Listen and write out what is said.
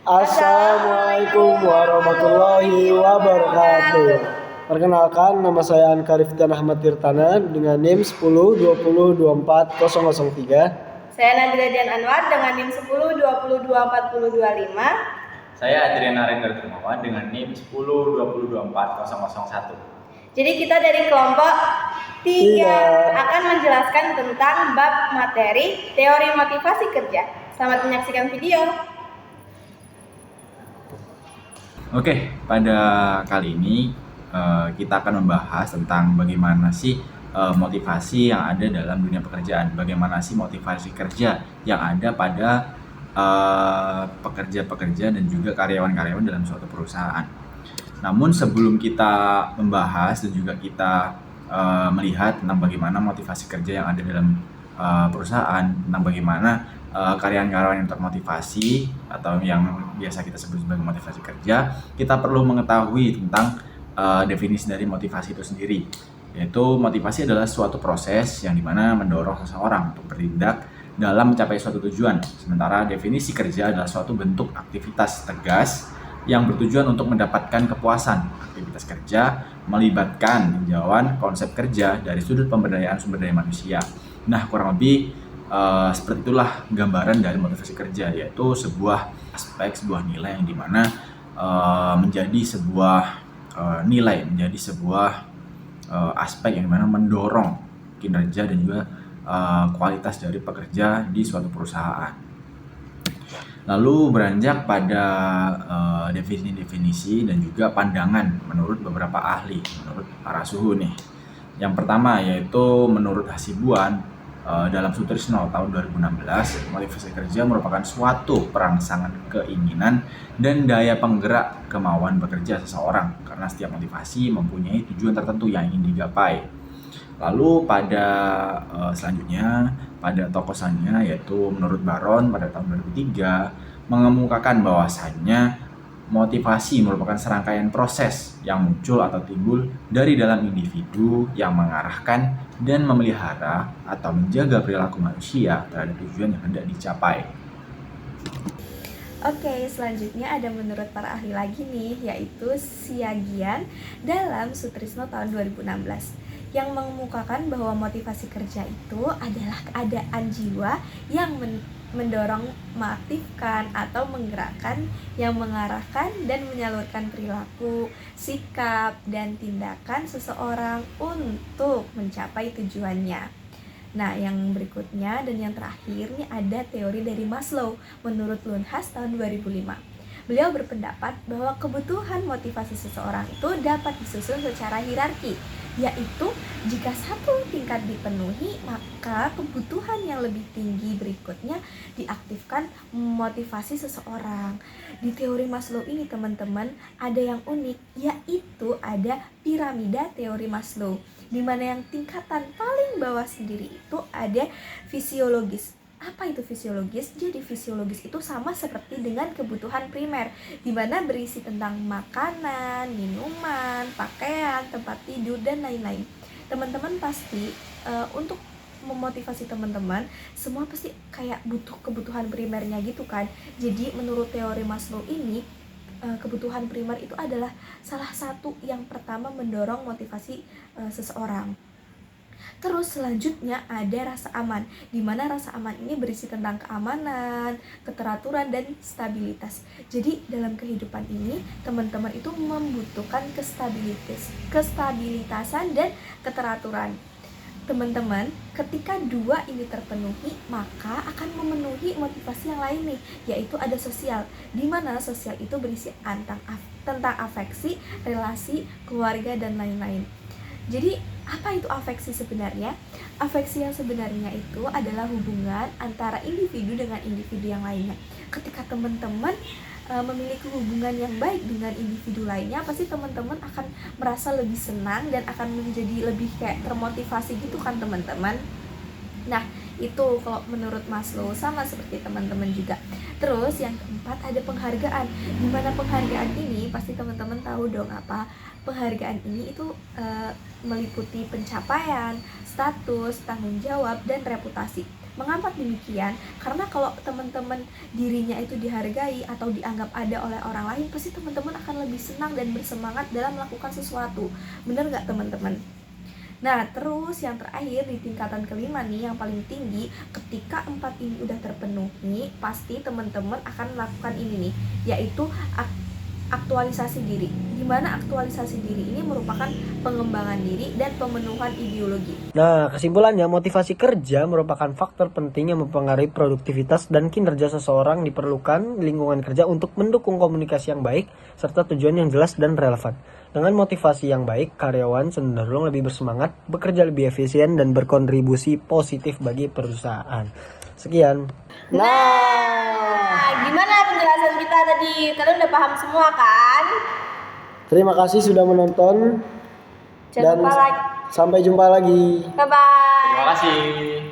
Assalamualaikum warahmatullahi wabarakatuh. Perkenalkan, nama saya Ankariftan Ahmad Tirtana dengan NIM 1020240003. Saya Nadira Dian Anwar dengan NIM 1020240025. Saya Adriana Renggar Dermawan dengan NIM 1020240001. Jadi kita dari kelompok 3 akan menjelaskan tentang bab materi teori motivasi kerja. Selamat menyaksikan video. Oke, pada kali ini kita akan membahas tentang bagaimana sih motivasi yang ada dalam dunia pekerjaan. Bagaimana sih motivasi kerja yang ada pada pekerja-pekerja dan juga karyawan-karyawan dalam suatu perusahaan. Namun sebelum kita membahas dan juga kita melihat tentang bagaimana motivasi kerja yang ada dalam perusahaan, tentang bagaimana karyawan-karyawan yang termotivasi atau yang biasa kita sebut sebagai motivasi kerja, kita perlu mengetahui tentang definisi dari motivasi itu sendiri. Yaitu motivasi adalah suatu proses yang dimana mendorong seseorang untuk bertindak dalam mencapai suatu tujuan. Sementara definisi kerja adalah suatu bentuk aktivitas tegas yang bertujuan untuk mendapatkan kepuasan. Aktivitas kerja melibatkan tinjauan konsep kerja dari sudut pemberdayaan sumber daya manusia. Nah, kurang lebih seperti itulah gambaran dari motivasi kerja, yaitu sebuah aspek, sebuah nilai yang dimana menjadi sebuah nilai, menjadi sebuah aspek yang dimana mendorong kinerja dan juga kualitas dari pekerja di suatu perusahaan. Lalu beranjak pada definisi-definisi dan juga pandangan menurut beberapa ahli, menurut para suhu nih. Yang pertama yaitu menurut Hasibuan dalam Sutrisno tahun 2016, motivasi kerja merupakan suatu perangsangan keinginan dan daya penggerak kemauan bekerja seseorang karena setiap motivasi mempunyai tujuan tertentu yang ingin digapai. Lalu pada selanjutnya pada tokosannya yaitu menurut Baron pada tahun 2003 mengemukakan bahwasannya motivasi merupakan serangkaian proses yang muncul atau timbul dari dalam individu yang mengarahkan dan memelihara atau menjaga perilaku manusia terhadap tujuan yang hendak dicapai. Oke, selanjutnya ada menurut para ahli lagi nih, yaitu Siagian dalam Sutrisno tahun 2016 yang mengemukakan bahwa motivasi kerja itu adalah keadaan jiwa yang mendorong, mengaktifkan atau menggerakkan, yang mengarahkan dan menyalurkan perilaku, sikap, dan tindakan seseorang untuk mencapai tujuannya. Nah, yang berikutnya dan yang terakhir nih ada teori dari Maslow menurut Luhns tahun 2005. Beliau berpendapat bahwa kebutuhan motivasi seseorang itu dapat disusun secara hierarki, yaitu jika satu tingkat dipenuhi, maka kebutuhan yang lebih tinggi berikutnya diaktifkan motivasi seseorang. Di teori Maslow ini teman-teman ada yang unik, yaitu ada piramida teori Maslow, di mana yang tingkatan paling bawah sendiri itu ada fisiologis. Apa itu fisiologis? Jadi fisiologis itu sama seperti dengan kebutuhan primer, di mana berisi tentang makanan, minuman, pakaian, tempat tidur, dan lain-lain. Teman-teman pasti untuk memotivasi teman-teman, semua pasti kayak butuh kebutuhan primernya gitu kan. Jadi menurut teori Maslow ini, kebutuhan primer itu adalah salah satu yang pertama mendorong motivasi seseorang. Terus selanjutnya ada rasa aman, di mana rasa aman ini berisi tentang keamanan, keteraturan, dan stabilitas. Jadi dalam kehidupan ini teman-teman itu membutuhkan kestabilitasan dan keteraturan. Teman-teman, ketika dua ini terpenuhi, maka akan memenuhi motivasi yang lain nih, yaitu ada sosial, di mana sosial itu berisi tentang afeksi, relasi, keluarga, dan lain-lain. Jadi apa itu afeksi sebenarnya? Afeksi yang sebenarnya itu adalah hubungan antara individu dengan individu yang lainnya. Ketika teman-teman memiliki hubungan yang baik dengan individu lainnya, pasti teman-teman akan merasa lebih senang dan akan menjadi lebih kayak termotivasi gitu kan teman-teman. Nah, itu kalau menurut Maslow, sama seperti teman-teman juga. Terus yang keempat ada penghargaan, dimana penghargaan ini pasti teman-teman tahu dong apa. Penghargaan ini itu meliputi pencapaian, status, tanggung jawab, dan reputasi. Mengapa demikian? Karena kalau teman-teman dirinya itu dihargai atau dianggap ada oleh orang lain, pasti teman-teman akan lebih senang dan bersemangat dalam melakukan sesuatu. Bener nggak teman-teman? Nah, terus yang terakhir di tingkatan kelima nih, yang paling tinggi, ketika 4 ini udah terpenuhi, pasti teman-teman akan melakukan ini nih, yaitu aktualisasi diri. Di mana aktualisasi diri ini merupakan pengembangan diri dan pemenuhan ideologi. Nah, kesimpulannya motivasi kerja merupakan faktor penting yang mempengaruhi produktivitas dan kinerja seseorang. Diperlukan lingkungan kerja untuk mendukung komunikasi yang baik serta tujuan yang jelas dan relevan. Dengan motivasi yang baik, karyawan cenderung lebih bersemangat, bekerja lebih efisien, dan berkontribusi positif bagi perusahaan. Sekian. Nah, gimana penjelasan kita tadi? Kalian udah paham semua kan? Terima kasih sudah menonton. Jangan lupa like. Sampai jumpa lagi. Bye-bye. Terima kasih.